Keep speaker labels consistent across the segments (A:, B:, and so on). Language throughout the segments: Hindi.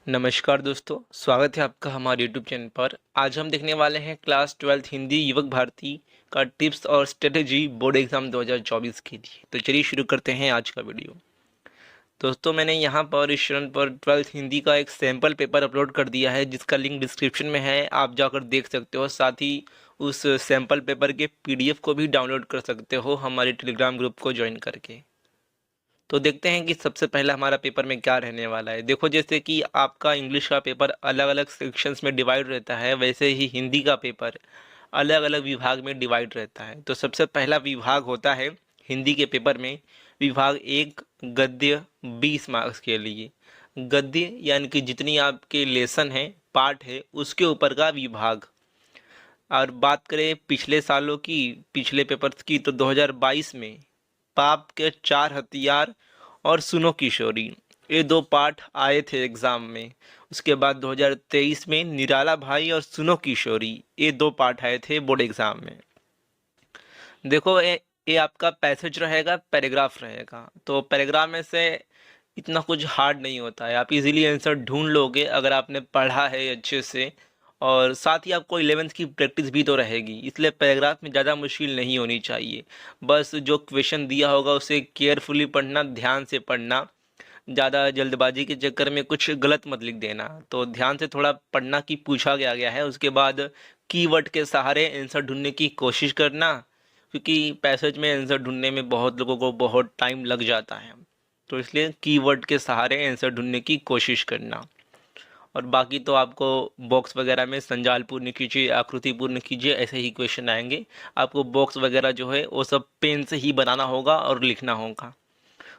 A: नमस्कार दोस्तों, स्वागत है आपका हमारे यूट्यूब चैनल पर। आज हम देखने वाले हैं क्लास 12th हिंदी युवक भारती का टिप्स और स्ट्रेटेजी बोर्ड एग्जाम 2024 के लिए। तो चलिए शुरू करते हैं आज का वीडियो। दोस्तों, मैंने यहाँ पर इस चैनल पर 12th हिंदी का एक सैम्पल पेपर अपलोड कर दिया है, जिसका लिंक डिस्क्रिप्शन में है, आप जाकर देख सकते हो। साथ ही उस सैम्पल पेपर के PDF को भी डाउनलोड कर सकते हो हमारे टेलीग्राम ग्रुप को ज्वाइन करके। तो देखते हैं कि सबसे पहला हमारा पेपर में क्या रहने वाला है। देखो, जैसे कि आपका इंग्लिश का पेपर अलग अलग सेक्शंस में डिवाइड रहता है, वैसे ही हिंदी का पेपर अलग अलग विभाग में डिवाइड रहता है। तो सबसे पहला विभाग होता है हिंदी के पेपर में विभाग 1 गद्य, 20 मार्क्स के लिए। गद्य यानी कि जितनी आपके लेसन है, पार्ट है, उसके ऊपर का विभाग। और बात करें पिछले सालों की, पिछले पेपर्स की, तो 2022 में पाप के 4 हथियार और सुनो किशोरी, ये दो पाठ आए थे एग्जाम में। उसके बाद 2023 में निराला भाई और सुनो किशोरी, ये दो पाठ आए थे बोर्ड एग्जाम में। देखो, ये आपका पैसेज रहेगा, पैराग्राफ रहेगा। तो पैराग्राफ में से इतना कुछ हार्ड नहीं होता है, आप इजीली आंसर ढूंढ लोगे अगर आपने पढ़ा है अच्छे से। और साथ ही आपको 11th की प्रैक्टिस भी तो रहेगी, इसलिए पैराग्राफ में ज़्यादा मुश्किल नहीं होनी चाहिए। बस जो क्वेश्चन दिया होगा उसे केयरफुली पढ़ना, ध्यान से पढ़ना। ज़्यादा जल्दबाजी के चक्कर में कुछ गलत मत लिख देना। तो ध्यान से थोड़ा पढ़ना कि पूछा गया गया है। उसके बाद कीवर्ड के सहारे आंसर ढूंढने की कोशिश करना, क्योंकि पैसेज में आंसर ढूंढने में बहुत लोगों को बहुत टाइम लग जाता है। तो इसलिए कीवर्ड के सहारे आंसर ढूंढने की कोशिश करना। और बाकी तो आपको बॉक्स वगैरह में संजाल पूर्ण कीजिए, आकृति पूर्ण कीजिए, ऐसे ही क्वेश्चन आएंगे। आपको बॉक्स वगैरह जो है वो सब पेन से ही बनाना होगा और लिखना होगा।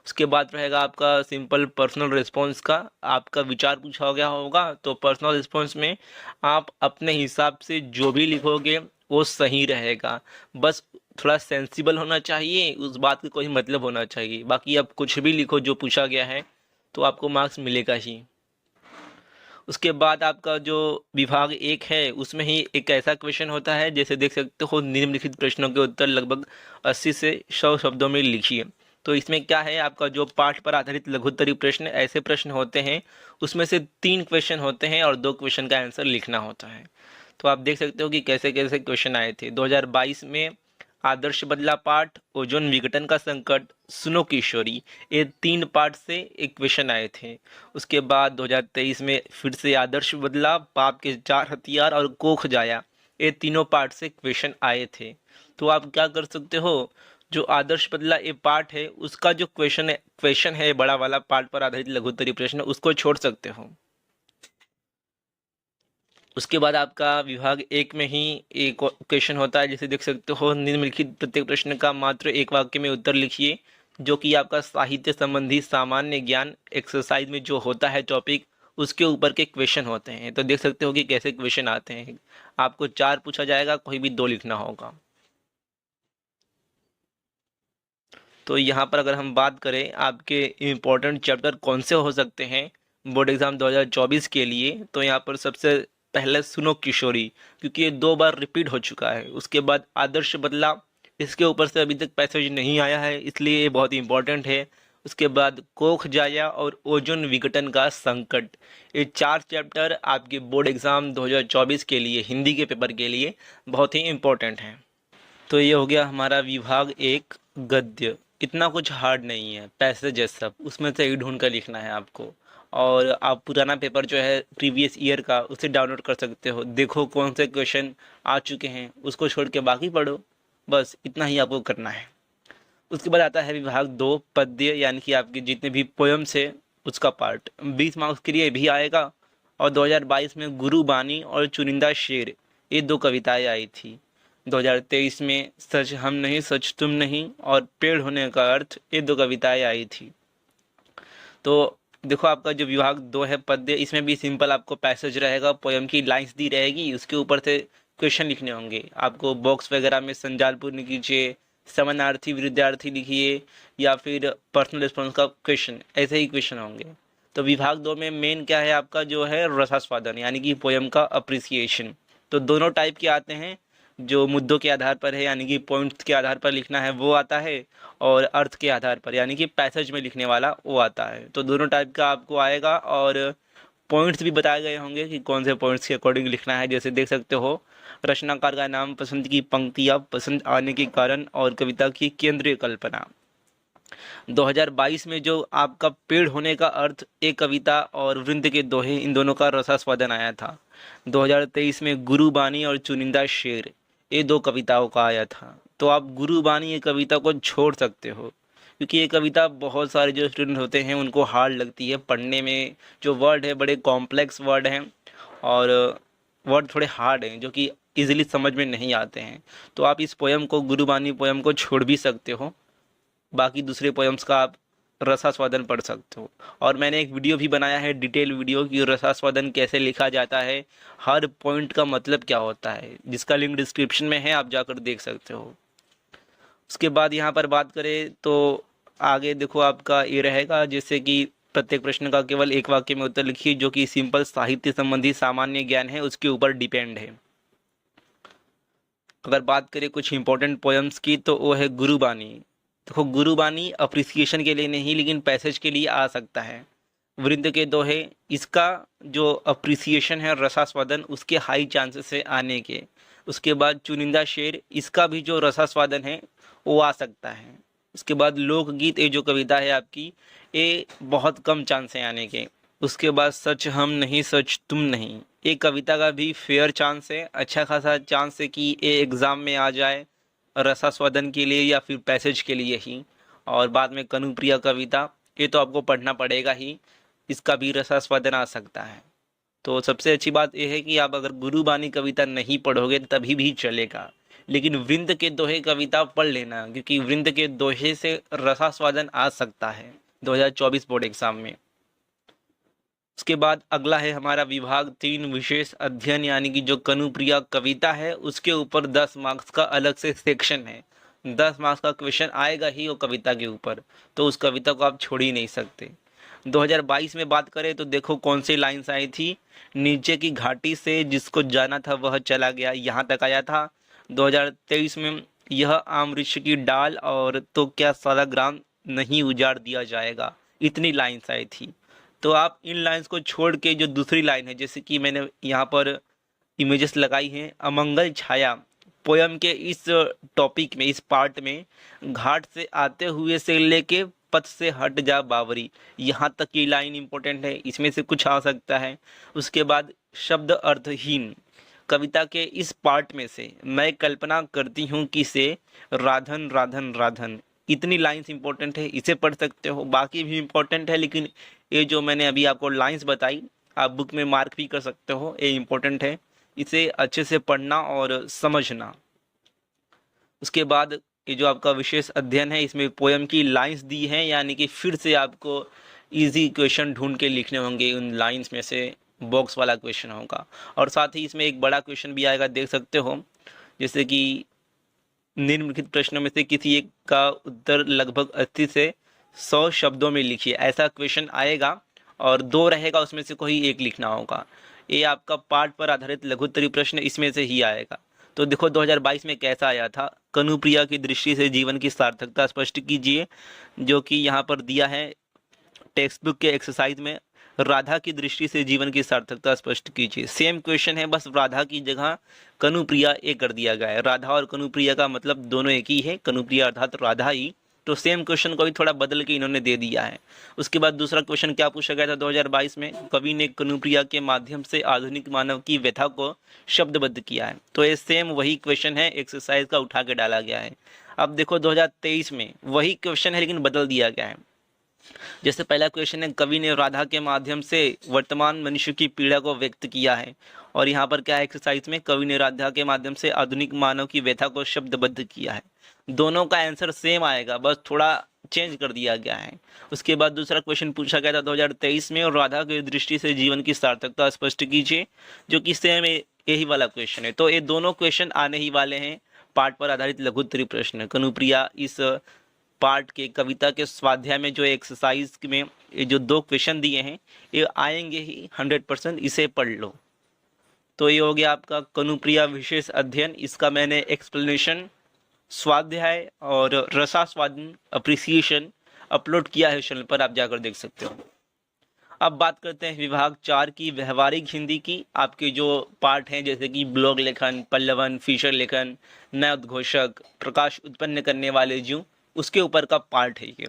A: उसके बाद रहेगा आपका सिंपल पर्सनल रिस्पॉन्स का। आपका विचार पूछा गया होगा, तो पर्सनल रिस्पॉन्स में आप अपने हिसाब से जो भी लिखोगे वो सही रहेगा। बस थोड़ा सेंसिबल होना चाहिए, उस बात का कोई मतलब होना चाहिए। बाकी आप कुछ भी लिखो जो पूछा गया है तो आपको मार्क्स मिलेगा ही। उसके बाद आपका जो विभाग 1 है, उसमें ही एक ऐसा क्वेश्चन होता है, जैसे देख सकते हो, निम्नलिखित प्रश्नों के उत्तर लगभग 80 से 100 शब्दों में लिखिए। तो इसमें क्या है, आपका जो पाठ पर आधारित लघुत्तरीय प्रश्न, ऐसे प्रश्न होते हैं। उसमें से 3 क्वेश्चन होते हैं और 2 क्वेश्चन का आंसर लिखना होता है। तो आप देख सकते हो कि कैसे कैसे क्वेश्चन आए थे। 2022 में आदर्श बदला पाठ, ओजोन विघटन का संकट, सुनो किशोरी, ये 3 पार्ट से एक क्वेश्चन आए थे। उसके बाद 2023 में फिर से आदर्श बदला, पाप के 4 हथियार और कोख जाया, ये तीनों पार्ट से क्वेश्चन आए थे। तो आप क्या कर सकते हो, जो आदर्श बदला ये पार्ट है, उसका जो क्वेश्चन है बड़ा वाला पार्ट पर आधारित लघुत्तरीय प्रश्न, उसको छोड़ सकते हो। उसके बाद आपका विभाग 1 में ही एक क्वेश्चन होता है, जैसे देख सकते हो, निम्नलिखित प्रत्येक प्रश्न का मात्र एक वाक्य में उत्तर लिखिए, जो कि आपका साहित्य संबंधी सामान्य ज्ञान एक्सरसाइज में जो होता है टॉपिक, उसके ऊपर के क्वेश्चन होते हैं। तो देख सकते हो कि कैसे क्वेश्चन आते हैं। आपको 4 पूछा जाएगा, कोई भी 2 लिखना होगा। तो यहाँ पर अगर हम बात करें आपके इम्पोर्टेंट चैप्टर कौन से हो सकते हैं बोर्ड एग्ज़ाम 2024 के लिए, तो यहाँ पर सबसे पहले सुनो किशोरी, क्योंकि ये 2 बार रिपीट हो चुका है। उसके बाद आदर्श बदला, इसके ऊपर से अभी तक पैसेज नहीं आया है, इसलिए ये बहुत इंपॉर्टेंट है। उसके बाद कोख जाया और ओजोन विघटन का संकट, ये 4 चैप्टर आपके बोर्ड एग्ज़ाम 2024 के लिए, हिंदी के पेपर के लिए बहुत ही इम्पोर्टेंट हैं। तो ये हो गया हमारा विभाग 1 गद्य। इतना कुछ हार्ड नहीं है, पैसेज है सब, उसमें से ही ढूंढ कर लिखना है आपको। और आप पुराना पेपर जो है प्रीवियस ईयर का, उसे डाउनलोड कर सकते हो, देखो कौन से क्वेश्चन आ चुके हैं, उसको छोड़ के बाकी पढ़ो। बस इतना ही आपको करना है। उसके बाद आता है विभाग 2 पद्य, यानी कि आपके जितने भी पोएम्स है उसका पार्ट 20 मार्क्स के लिए भी आएगा। और 2022 में गुरु बानी और चुनिंदा शेर, ये 2 कविताएं आई थी। 2023 में सच हम नहीं सच तुम नहीं और पेड़ होने का अर्थ, ये 2 कविताएं आई थी। तो देखो, आपका जो विभाग 2 है पद्य, इसमें भी सिंपल आपको पैसेज रहेगा, पोयम की लाइंस दी रहेगी, उसके ऊपर से क्वेश्चन लिखने होंगे। आपको बॉक्स वगैरह में संजाल पूर्ण कीजिए, समानार्थी विरुद्धार्थी लिखिए, या फिर पर्सनल रिस्पॉन्स का क्वेश्चन, ऐसे ही क्वेश्चन होंगे। तो विभाग 2 में मेन क्या है आपका, जो है रसास्वादन, यानी कि पोयम का अप्रिसिएशन। तो दोनों टाइप के आते हैं, जो मुद्दों के आधार पर है, यानी कि पॉइंट्स के आधार पर लिखना है, वो आता है। और अर्थ के आधार पर, यानी कि पैसेज में लिखने वाला, वो आता है। तो दोनों टाइप का आपको आएगा। और पॉइंट्स भी बताए गए होंगे कि कौन से पॉइंट्स के अकॉर्डिंग लिखना है। जैसे देख सकते हो, रचनाकार का नाम, पसंद की पंक्तियाँ, पसंद आने के कारण और कविता की केंद्रीय कल्पना। 2022 में जो आपका पेड़ होने का अर्थ, एक कविता और वृंद के दोहे, इन दोनों का रसास्वादन आया था। 2023 में गुरुबानी और चुनिंदा शेर, ये दो कविताओं का आया था। तो आप गुरुबानी ये कविता को छोड़ सकते हो, क्योंकि ये कविता बहुत सारे जो स्टूडेंट होते हैं उनको हार्ड लगती है पढ़ने में। जो वर्ड है बड़े कॉम्प्लेक्स वर्ड हैं और वर्ड थोड़े हार्ड हैं जो कि इजीली समझ में नहीं आते हैं। तो आप इस पोयम को, गुरुबानी पोयम को छोड़ भी सकते हो, बाकी दूसरे पोयम्स का आप रसास्वादन पढ़ सकते हो। और मैंने एक वीडियो भी बनाया है, डिटेल वीडियो, कि रसास्वादन कैसे लिखा जाता है, हर पॉइंट का मतलब क्या होता है, जिसका लिंक डिस्क्रिप्शन में है, आप जाकर देख सकते हो। उसके बाद यहाँ पर बात करें तो आगे देखो आपका ये रहेगा, जैसे कि प्रत्येक प्रश्न का केवल एक वाक्य में उत्तर लिखिए, जो कि सिंपल साहित्य संबंधी सामान्य ज्ञान है उसके ऊपर डिपेंड है। अगर बात करें कुछ इंपॉर्टेंट पोएम्स की तो वो है गुरुबानी। देखो, गुरुबानी अप्रिसिएशन के लिए नहीं लेकिन पैसेज के लिए आ सकता है। वृंद के दोहे, इसका जो अप्रिसिएशन है, रसास्वादन, उसके हाई चांसेस है आने के। उसके बाद चुनिंदा शेर, इसका भी जो रसास्वादन है वो आ सकता है। उसके बाद लोकगीत, ये जो कविता है आपकी, ये बहुत कम चांस है आने के। उसके बाद सच हम नहीं सच तुम नहीं, एक कविता का भी फेयर चांस है, अच्छा खासा चांस है कि ये एग्ज़ाम में आ जाए रसास्वादन के लिए या फिर पैसेज के लिए ही। और बाद में कनुप्रिया कविता, ये तो आपको पढ़ना पड़ेगा ही, इसका भी रसास्वादन आ सकता है। तो सबसे अच्छी बात यह है कि आप अगर गुरुबानी कविता नहीं पढ़ोगे तभी भी चलेगा, लेकिन वृंद के दोहे कविता पढ़ लेना, क्योंकि वृंद के दोहे से रसास्वादन आ सकता है 2024 बोर्ड एग्जाम में। उसके बाद अगला है हमारा विभाग 3 विशेष अध्ययन, यानी कि जो कनुप्रिया कविता है उसके ऊपर 10 मार्क्स का अलग से सेक्शन है। 10 मार्क्स का क्वेश्चन आएगा ही वो कविता के ऊपर, तो उस कविता को आप छोड़ ही नहीं सकते। 2022 में बात करें तो देखो कौन सी लाइन्स आई थी, नीचे की घाटी से जिसको जाना था वह चला गया, यहाँ तक आया था। 2023 में यह आम वृक्ष की डाल और तो क्या सारा ग्राम नहीं उजाड़ दिया जाएगा, इतनी लाइन्स आई थी। तो आप इन लाइन्स को छोड़ के जो दूसरी लाइन है, जैसे कि मैंने यहाँ पर इमेजेस लगाई हैं, अमंगल छाया पोयम के इस टॉपिक में, इस पार्ट में, घाट से आते हुए से लेके पथ से हट जा बावरी, यहाँ तक की लाइन इंपॉर्टेंट है, इसमें से कुछ आ सकता है। उसके बाद शब्द अर्थहीन, कविता के इस पार्ट में से मैं कल्पना करती हूँ कि से राधन राधन राधन, इतनी लाइंस इंपॉर्टेंट है, इसे पढ़ सकते हो। बाकी भी इंपॉर्टेंट है, लेकिन ये जो मैंने अभी आपको लाइंस बताई आप बुक में मार्क भी कर सकते हो, ये इंपॉर्टेंट है, इसे अच्छे से पढ़ना और समझना। उसके बाद ये जो आपका विशेष अध्ययन है, इसमें पोयम की लाइंस दी हैं, यानी कि फिर से आपको इजी क्वेश्चन ढूंढ के लिखने होंगे, उन लाइंस में से बॉक्स वाला क्वेश्चन होगा। और साथ ही इसमें एक बड़ा क्वेश्चन भी आएगा, देख सकते हो, जैसे कि निम्नलिखित प्रश्नों में से किसी एक का उत्तर लगभग 80 से 100 शब्दों में लिखिए, ऐसा क्वेश्चन आएगा और 2 रहेगा, उसमें से कोई एक लिखना होगा। ये आपका पाठ पर आधारित लघुत्तरीय प्रश्न इसमें से ही आएगा। तो देखो 2022 में कैसा आया था, कनुप्रिया की दृष्टि से जीवन की सार्थकता स्पष्ट कीजिए, जो कि यहाँ पर दिया है टेक्स्ट बुक के एक्सरसाइज में। राधा की दृष्टि से जीवन की सार्थकता स्पष्ट कीजिए, सेम क्वेश्चन है, बस राधा की जगह कनुप्रिया एक कर दिया गया है। राधा और कनुप्रिया का मतलब दोनों एक ही है, कनुप्रिया अर्थात राधा ही, तो सेम क्वेश्चन को भी थोड़ा बदल के इन्होंने दे दिया है। उसके बाद दूसरा क्वेश्चन क्या पूछा गया था 2022 में, कवि ने कनुप्रिया के माध्यम से आधुनिक मानव की व्यथा को शब्दबद्ध किया है। तो ये सेम वही क्वेश्चन है, एक्सरसाइज का उठा के डाला गया है। अब देखो 2023 में वही क्वेश्चन है लेकिन बदल दिया गया है। जैसे पहला क्वेश्चन है, कवि ने राधा के माध्यम से वर्तमान मनुष्य की पीड़ा को व्यक्त किया है, और यहाँ पर क्या है एक्सरसाइज में, कवि ने राधा के माध्यम से आधुनिक मानव की व्यथा को शब्दबद्ध किया है। दोनों का आंसर सेम आएगा, बस थोड़ा चेंज कर दिया गया है। उसके बाद दूसरा क्वेश्चन पूछा गया था 2023 में, और राधा की दृष्टि से जीवन की सार्थकता स्पष्ट कीजिए, जो कि सेम यही वाला क्वेश्चन है। तो ये दोनों क्वेश्चन आने ही वाले हैं पाठ पर आधारित लघुत्तरीय प्रश्न। कनुप्रिया इस पार्ट के कविता के स्वाध्याय में जो एक्सरसाइज में ये जो 2 क्वेश्चन दिए हैं ये आएंगे ही 100%, इसे पढ़ लो। तो ये हो गया आपका कनुप्रिया विशेष अध्ययन, इसका मैंने एक्सप्लेनेशन, स्वाध्याय और रसास्वादन अप्रिसिएशन अपलोड किया है चैनल पर, आप जाकर देख सकते हो। अब बात करते हैं विभाग 4 की व्यवहारिक हिंदी की। आपके जो पाठ हैं जैसे कि ब्लॉग लेखन, पल्लवन, फीचर लेखन, नए उद्घोषक, प्रकाश उत्पन्न करने वाले जीव, उसके ऊपर का पार्ट है ये।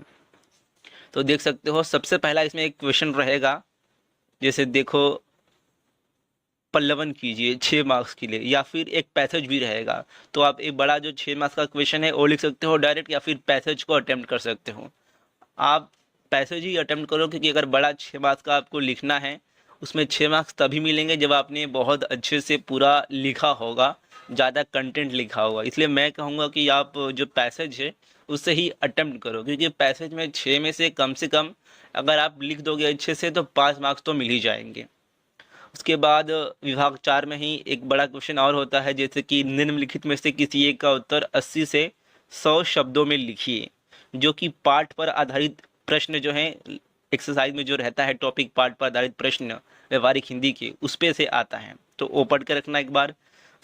A: तो देख सकते हो सबसे पहला इसमें एक क्वेश्चन रहेगा, जैसे देखो पल्लवन कीजिए 6 मार्क्स के लिए, या फिर एक पैसेज भी रहेगा। तो आप एक बड़ा जो 6 मार्क्स का क्वेश्चन है वो लिख सकते हो डायरेक्ट, या फिर पैसेज को अटेम्प्ट कर सकते हो। आप पैसेज ही अटेम्प्ट करो, क्योंकि अगर बड़ा 6 मार्क्स का आपको लिखना है, उसमें 6 मार्क्स तभी मिलेंगे जब आपने बहुत अच्छे से पूरा लिखा होगा, ज़्यादा कंटेंट लिखा होगा। इसलिए मैं कहूँगा कि आप जो पैसेज है उससे ही अटेम्प्ट करो, क्योंकि पैसेज में 6 में से कम अगर आप लिख दोगे अच्छे से तो 5 मार्क्स तो मिल ही जाएंगे। उसके बाद विभाग 4 में ही एक बड़ा क्वेश्चन और होता है, जैसे कि निम्नलिखित में से किसी एक का उत्तर 80 से 100 शब्दों में लिखिए, जो कि पाठ पर आधारित प्रश्न जो है एक्सरसाइज में जो रहता है टॉपिक पाठ पर आधारित प्रश्न व्यवहारिक हिंदी के, उस पे से आता है। तो वो पढ़ के रखना एक बार।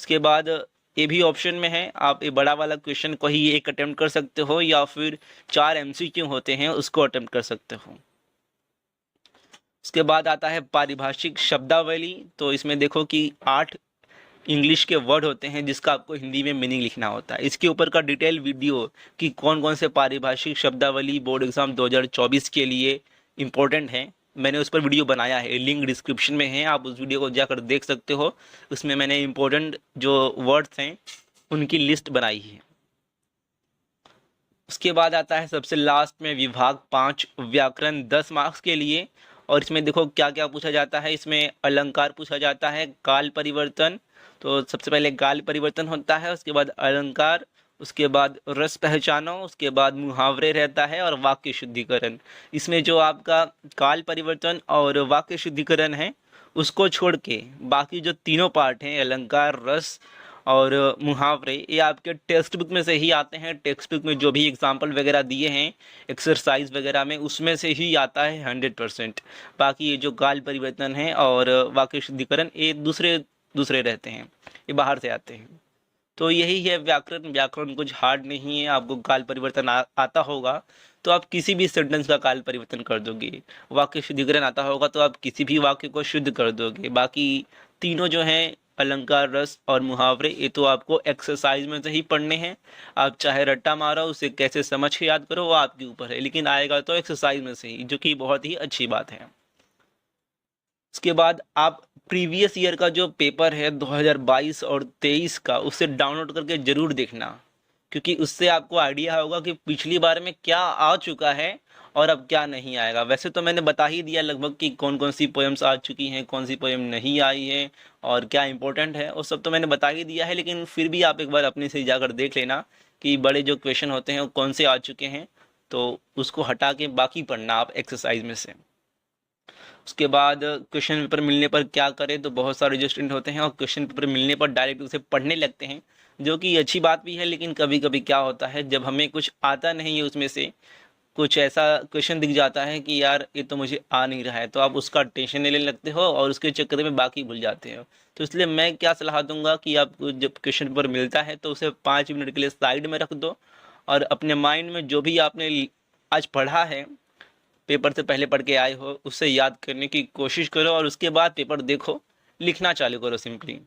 A: उसके बाद ये भी ऑप्शन में है, आप ये बड़ा वाला क्वेश्चन को ही एक अटेम्प्ट कर सकते हो, या फिर 4 MCQ होते हैं उसको अटेम्प्ट कर सकते हो। उसके बाद आता है पारिभाषिक शब्दावली। तो इसमें देखो कि 8 इंग्लिश के वर्ड होते हैं जिसका आपको हिंदी में मीनिंग लिखना होता है। इसके ऊपर का डिटेल वीडियो कि कौन कौन से पारिभाषिक शब्दावली बोर्ड एग्जाम 2024 के लिए इम्पोर्टेंट है, मैंने उस पर वीडियो बनाया है, लिंक डिस्क्रिप्शन में है, आप उस वीडियो को जाकर देख सकते हो। उसमें मैंने इम्पोर्टेंट जो वर्ड्स हैं उनकी लिस्ट बनाई है। उसके बाद आता है सबसे लास्ट में विभाग 5 व्याकरण 10 मार्क्स के लिए। और इसमें देखो क्या क्या पूछा जाता है। इसमें अलंकार पूछा जाता है, काल परिवर्तन, तो सबसे पहले काल परिवर्तन होता है, उसके बाद अलंकार, उसके बाद रस पहचानो, उसके बाद मुहावरे रहता है, और वाक्य शुद्धिकरण। इसमें जो आपका काल परिवर्तन और वाक्य शुद्धिकरण है उसको छोड़ के बाकी जो तीनों पार्ट हैं अलंकार, रस और मुहावरे, ये आपके टेक्स्ट बुक में से ही आते हैं। टेक्स्ट बुक में जो भी एग्जाम्पल वगैरह दिए हैं एक्सरसाइज वगैरह में, उसमें से ही आता है 100%। बाकी ये जो काल परिवर्तन है और वाक्य शुद्धिकरण ये दूसरे रहते हैं, ये बाहर से आते हैं। तो यही है व्याकरण। व्याकरण कुछ हार्ड नहीं है, आपको काल परिवर्तन आता होगा तो आप किसी भी सेंटेंस का काल परिवर्तन कर दोगे। वाक्य शुद्धिकरण आता होगा तो आप किसी भी वाक्य को शुद्ध कर दोगे। बाकी तीनों जो हैं अलंकार, रस और मुहावरे, ये तो आपको एक्सरसाइज में से ही पढ़ने हैं। आप चाहे रट्टा मारो, उसे कैसे समझ के याद करो वो आपके ऊपर है, लेकिन आएगा तो एक्सरसाइज में से ही, जो कि बहुत ही अच्छी बात है। उसके बाद आप प्रीवियस ईयर का जो पेपर है 2022 और 23 का, उसे डाउनलोड करके ज़रूर देखना, क्योंकि उससे आपको आइडिया होगा कि पिछली बार में क्या आ चुका है और अब क्या नहीं आएगा। वैसे तो मैंने बता ही दिया लगभग कि कौन कौन सी पोएम्स आ चुकी हैं, कौन सी पोएम नहीं आई है और क्या इंपॉर्टेंट है, वो सब तो मैंने बता ही दिया है। लेकिन फिर भी आप एक बार अपने से जाकर देख लेना कि बड़े जो क्वेश्चन होते हैं वो कौन से आ चुके हैं, तो उसको हटा के बाकी पढ़ना आप एक्सरसाइज में से। उसके बाद क्वेश्चन पेपर मिलने पर क्या करें, तो बहुत सारे जो स्टूडेंट होते हैं और क्वेश्चन पेपर मिलने पर डायरेक्ट उसे पढ़ने लगते हैं, जो कि अच्छी बात भी है। लेकिन कभी कभी क्या होता है, जब हमें कुछ आता नहीं है, उसमें से कुछ ऐसा क्वेश्चन दिख जाता है कि यार ये तो मुझे आ नहीं रहा है, तो आप उसका टेंशन लेने लगते हो और उसके चक्कर में बाकी भूल जाते हो। तो इसलिए मैं क्या सलाह दूंगा कि आपको जब क्वेश्चन पेपर मिलता है तो उसे 5 मिनट के लिए साइड में रख दो, और अपने माइंड में जो भी आपने आज पढ़ा है, पेपर से पहले पढ़ के आए हो, उससे याद करने की कोशिश करो, और उसके बाद पेपर देखो, लिखना चालू करो सिंपली।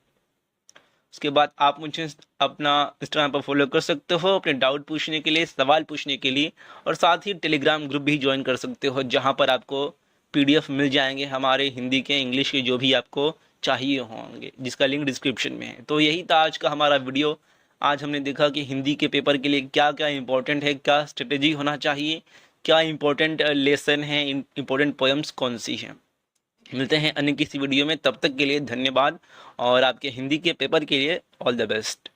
A: उसके बाद आप मुझे अपना इंस्टाग्राम पर फॉलो कर सकते हो अपने डाउट पूछने के लिए, सवाल पूछने के लिए, और साथ ही टेलीग्राम ग्रुप भी ज्वाइन कर सकते हो, जहां पर आपको PDF मिल जाएंगे हमारे हिंदी के, इंग्लिश के, जो भी आपको चाहिए होंगे, जिसका लिंक डिस्क्रिप्शन में है। तो यही था आज का हमारा वीडियो। आज हमने देखा कि हिंदी के पेपर के लिए क्या क्या इंपॉर्टेंट है, क्या स्ट्रेटेजी होना चाहिए, क्या इंपॉर्टेंट लेसन है, इंपॉर्टेंट पोएम्स कौन सी हैं। मिलते हैं अन्य किसी वीडियो में, तब तक के लिए धन्यवाद, और आपके हिंदी के पेपर के लिए ऑल द बेस्ट।